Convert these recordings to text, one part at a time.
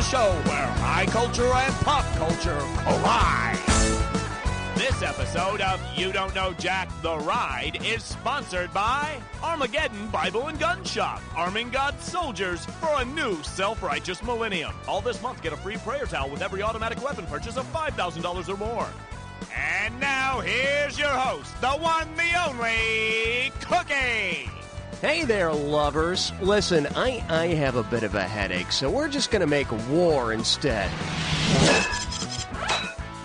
show where high culture and pop culture collide. This episode of You Don't Know Jack the Ride is sponsored by Armageddon Bible and Gun Shop, arming God's soldiers for a new self-righteous millennium. All this month, get a free prayer towel with every automatic weapon purchase of $5,000 or more. And now, here's your host, the one, the only, Cookie! Hey there, lovers. Listen, I have a bit of a headache, so we're just gonna make war instead.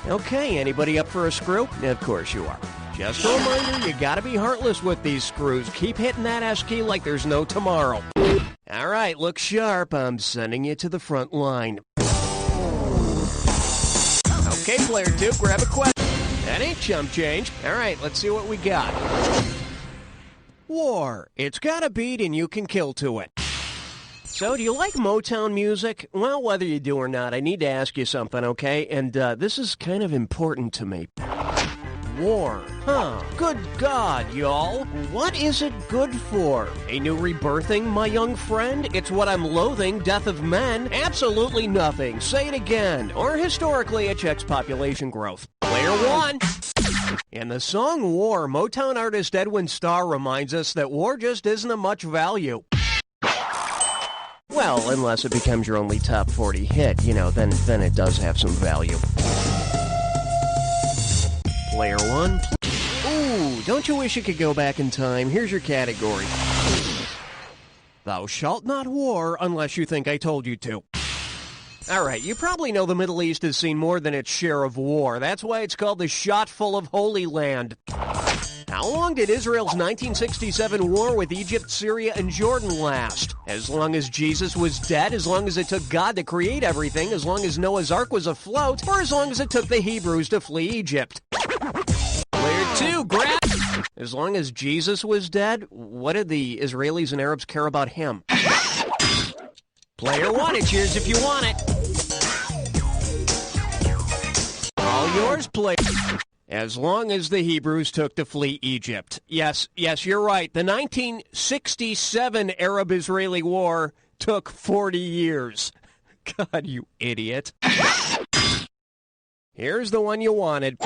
Okay, anybody up for a screw? Of course you are. Just a reminder, you gotta be heartless with these screws. Keep hitting that S key like there's no tomorrow. All right, look sharp. I'm sending you to the front line. Okay, player 2, grab a question. That ain't chump change. All right, let's see what we got. War. It's got a beat and you can kill to it. So, do you like Motown music? Well, whether you do or not, I need to ask you something, okay? And this is kind of important to me. War. Huh. Good God, y'all. What is it good for? A new rebirthing, my young friend? It's what I'm loathing, death of men? Absolutely nothing. Say it again. Or historically, it checks population growth. Player 1. In the song War, Motown artist Edwin Starr reminds us that war just isn't of much value. Well, unless it becomes your only top 40 hit, you know, then it does have some value. Player 1. Ooh, don't you wish you could go back in time? Here's your category. Thou shalt not war unless you think I told you to. All right, you probably know the Middle East has seen more than its share of war. That's why it's called the shot full of Holy Land. How long did Israel's 1967 war with Egypt, Syria, and Jordan last? As long as Jesus was dead, as long as it took God to create everything, as long as Noah's Ark was afloat, or as long as it took the Hebrews to flee Egypt? Player 2, grab. As long as Jesus was dead, what did the Israelis and Arabs care about him? Player 1, it's yours if you want it. All yours, player. As long as the Hebrews took to flee Egypt. Yes, you're right. The 1967 Arab-Israeli War took 40 years. God, you idiot. Here's the one you wanted.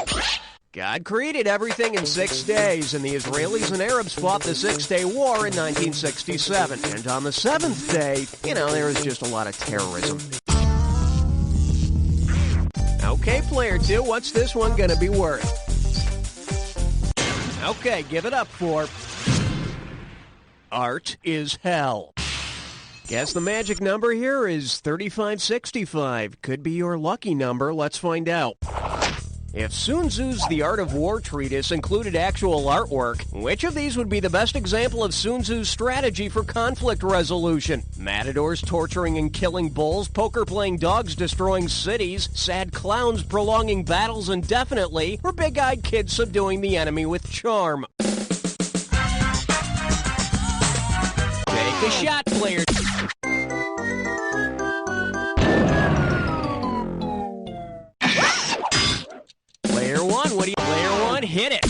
God created everything in 6 days, and the Israelis and Arabs fought the Six-Day War in 1967. And on the 7th day, there was just a lot of terrorism. Okay, player 2, what's this one gonna be worth? Okay, give it up for... Art is hell. Guess the magic number here is 3565. Could be your lucky number. Let's find out. If Sun Tzu's The Art of War treatise included actual artwork, which of these would be the best example of Sun Tzu's strategy for conflict resolution? Matadors torturing and killing bulls, poker-playing dogs destroying cities, sad clowns prolonging battles indefinitely, or big-eyed kids subduing the enemy with charm? Take a shot, player. Player 1, hit it.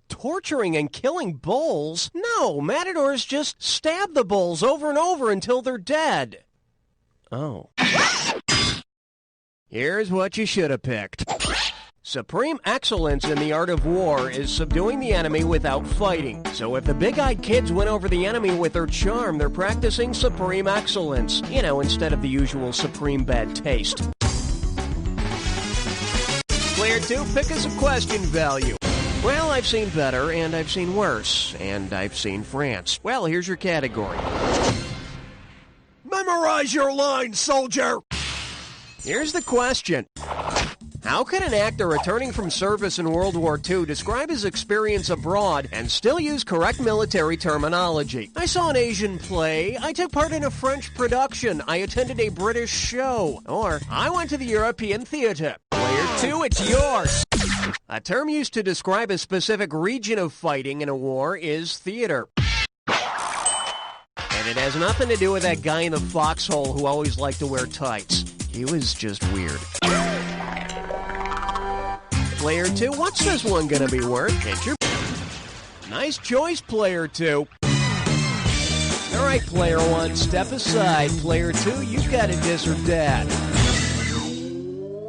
Torturing and killing bulls? No, matadors just stab the bulls over and over until they're dead. Oh. Here's what you should have picked. Supreme excellence in the art of war is subduing the enemy without fighting. So if the big-eyed kids win over the enemy with their charm, they're practicing supreme excellence. Instead of the usual supreme bad taste. Player 2, pick us a question value. Well, I've seen better, and I've seen worse, and I've seen France. Well, here's your category. Memorize your lines, soldier! Here's the question. How can an actor returning from service in World War II describe his experience abroad and still use correct military terminology? I saw an Asian play. I took part in a French production. I attended a British show. Or, I went to the European theater. Player 2, it's yours. A term used to describe a specific region of fighting in a war is theater. And it has nothing to do with that guy in the foxhole who always liked to wear tights. He was just weird. Player 2, what's this one gonna be worth? Hit your... Nice choice, Player 2. All right, Player 1, step aside. Player 2, you've got to diss her dad.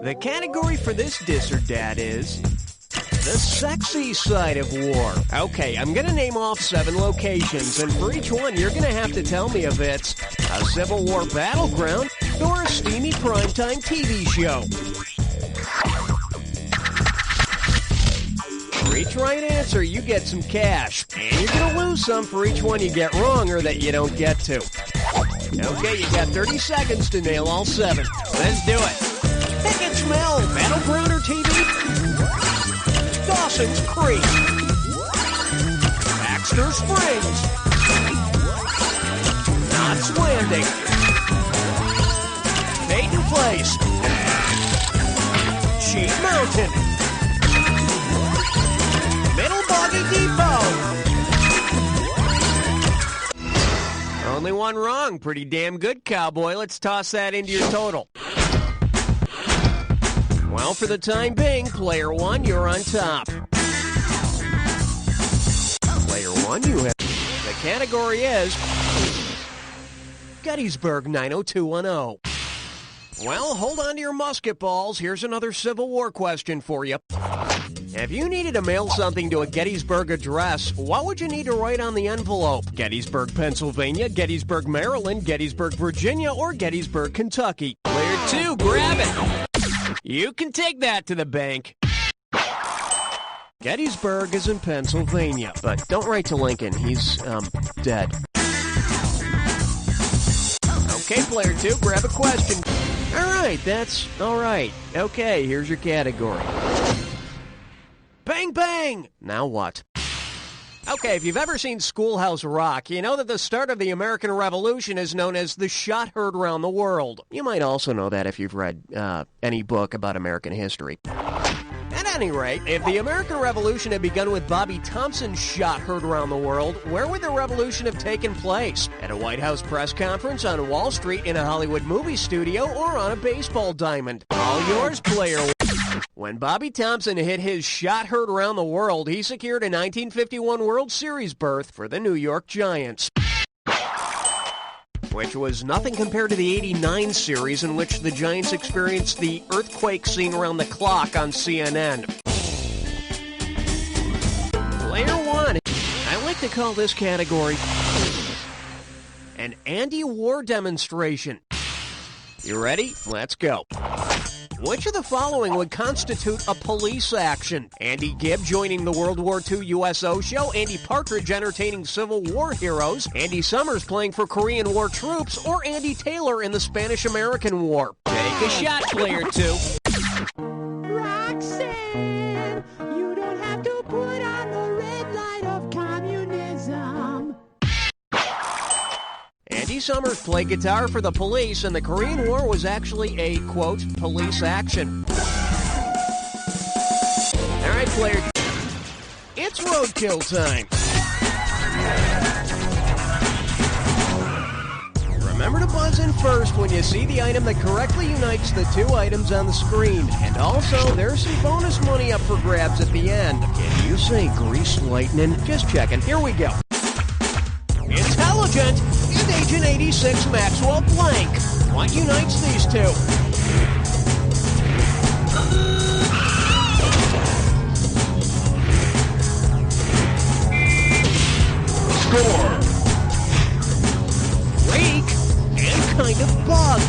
The category for this Dis or Dat is the sexy side of war. Okay, I'm going to name off 7 locations, and for each one, you're going to have to tell me if it's a Civil War battleground or a steamy primetime TV show. For each right answer, you get some cash, and you're going to lose some for each one you get wrong or that you don't get to. Okay, you got 30 seconds to nail all 7. Let's do it. Pick and smell, battleground or TV? Dawson's Creek, Baxter Springs, Knott's Landing, Peyton Place, Sheep Mountain, Middle Boggy Depot. Only one wrong. Pretty damn good, cowboy. Let's toss that into your total. Well, for the time being, player 1, you're on top. Player 1, you have... The category is Gettysburg 90210. Well, hold on to your musket balls. Here's another Civil War question for you. If you needed to mail something to a Gettysburg address, what would you need to write on the envelope? Gettysburg, Pennsylvania, Gettysburg, Maryland, Gettysburg, Virginia, or Gettysburg, Kentucky? Player 2, grab it. You can take that to the bank. Gettysburg is in Pennsylvania, but don't write to Lincoln. He's, dead. Okay, player 2, grab a question. All right, that's all right. Okay, here's your category. Bang, bang! Now what? Okay, if you've ever seen Schoolhouse Rock, you know that the start of the American Revolution is known as the shot heard round the world. You might also know that if you've read any book about American history. At any rate, if the American Revolution had begun with Bobby Thompson's shot heard around the world, where would the revolution have taken place? At a White House press conference, on Wall Street, in a Hollywood movie studio, or on a baseball diamond? All yours, player. When Bobby Thompson hit his shot heard around the world, he secured a 1951 World Series berth for the New York Giants, which was nothing compared to the '89 series in which the Giants experienced the earthquake scene around the clock on CNN. Player 1. I like to call this category an AntiWar Demonstration. You ready? Let's go. Which of the following would constitute a police action? Andy Gibb joining the World War II USO show, Andy Partridge entertaining Civil War heroes, Andy Summers playing for Korean War troops, or Andy Taylor in the Spanish-American War? Take a shot, player 2. Roxanne, you don't have to put on the red light of communism. Andy Summers played guitar for the Police, and the Korean War was actually a, quote, police action. All right, player. It's Roadkill time. Remember to buzz in first when you see the item that correctly unites the 2 items on the screen. And also, there's some bonus money up for grabs at the end. Can you say grease lightning? Just checking. Here we go. Intelligent and Agent 86 Maxwell Blank. What unites these 2? Score. Rake and kind of bug.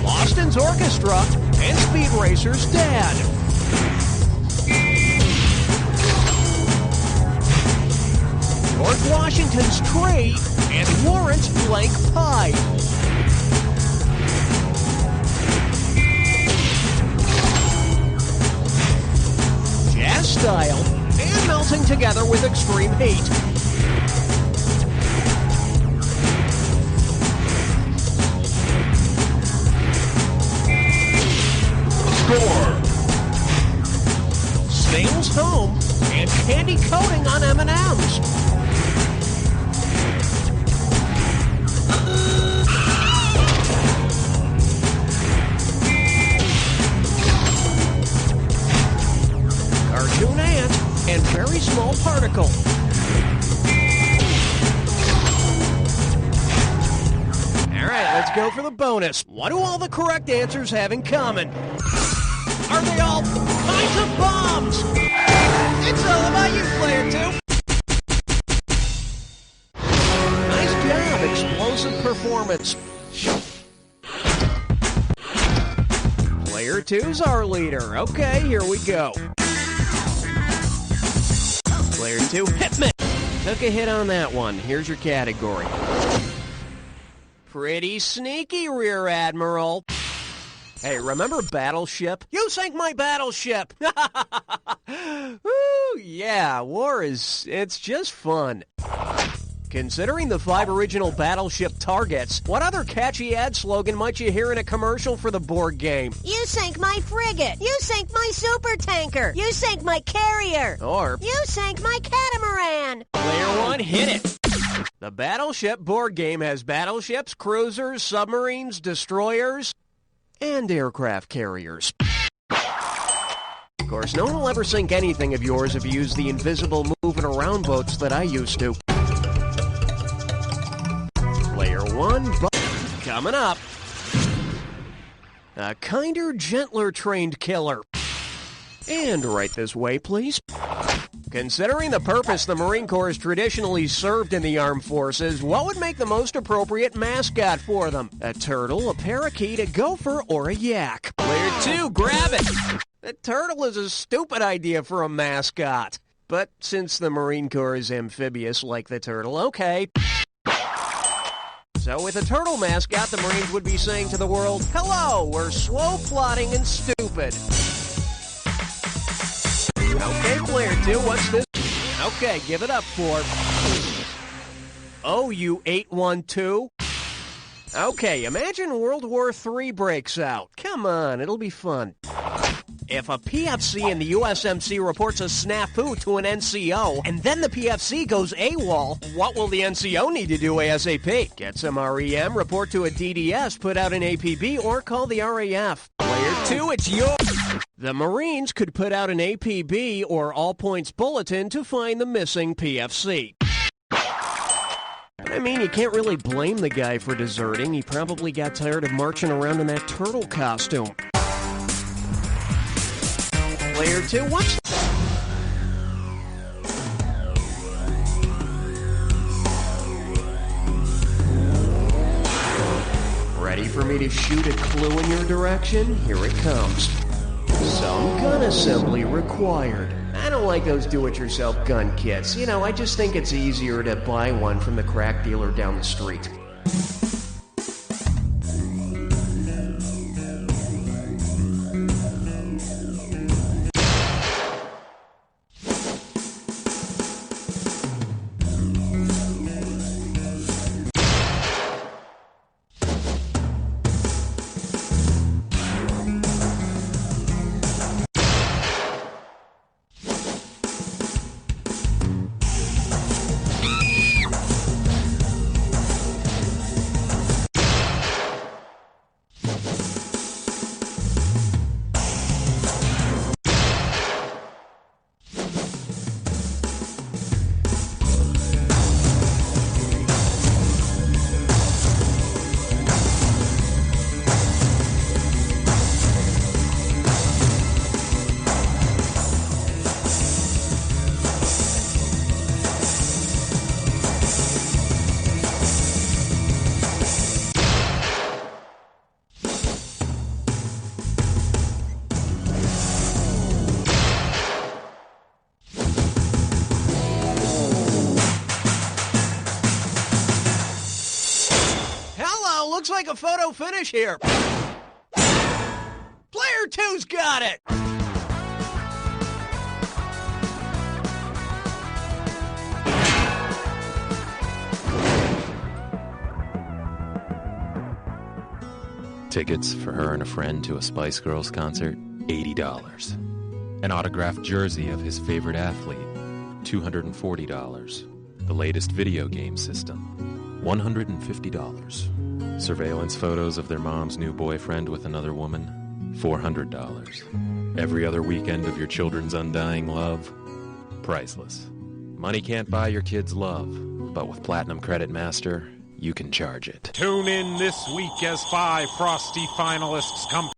Boston's Orchestra and Speed Racer's dad. George Washington's tree and Warrant's blank pie. Jazz style and melting together with extreme heat. Snail's Home and candy coating on M&M's. Cartoon Ant and Very Small Particle. let's go for the bonus. What do all the correct answers have in common? Are they all kinds of bombs? It's all about you, Player 2. Nice job, explosive performance. Player 2's our leader. Okay, here we go. Player 2, Hitman. Took a hit on that one. Here's your category. Pretty sneaky, Rear Admiral. Hey, remember Battleship? You sank my battleship! Woo, yeah, it's just fun. Considering the 5 original Battleship targets, what other catchy ad slogan might you hear in a commercial for the board game? You sank my frigate! You sank my supertanker! You sank my carrier! Or, you sank my catamaran! Player 1, hit it! The Battleship board game has battleships, cruisers, submarines, destroyers, and aircraft carriers. Of course, no one will ever sink anything of yours if you use the invisible moving around boats that I used to. Player 1, coming up. A kinder, gentler trained killer. And right this way, please. Considering the purpose the Marine Corps has traditionally served in the armed forces, what would make the most appropriate mascot for them? A turtle, a parakeet, a gopher, or a yak? Player 2, grab it! A turtle is a stupid idea for a mascot. But since the Marine Corps is amphibious like the turtle, okay. So with a turtle mascot, the Marines would be saying to the world, hello, we're slow, plotting, and stupid. Okay, Player 2, what's this? Okay, give it up for OU-812. Okay, imagine World War III breaks out. Come on, it'll be fun. If a PFC in the USMC reports a snafu to an NCO, and then the PFC goes AWOL, what will the NCO need to do ASAP? Get some REM, report to a DDS, put out an APB, or call the RAF. Player 2, it's yours. The Marines could put out an APB or all-points bulletin to find the missing PFC. I mean, you can't really blame the guy for deserting. He probably got tired of marching around in that turtle costume. Player 2, what's... Ready for me to shoot a clue in your direction? Here it comes. Some gun assembly required. I don't like those do-it-yourself gun kits. You know, I just think it's easier to buy one from the crack dealer down the street. Looks like a photo finish here. Player 2's got it. Tickets for her and a friend to a Spice Girls concert, $80. An autographed jersey of his favorite athlete, $240. The latest video game system, $150. Surveillance photos of their mom's new boyfriend with another woman, $400. Every other weekend of your children's undying love, priceless. Money can't buy your kids' love, but with Platinum Credit Master, you can charge it. Tune in this week as 5 frosty finalists come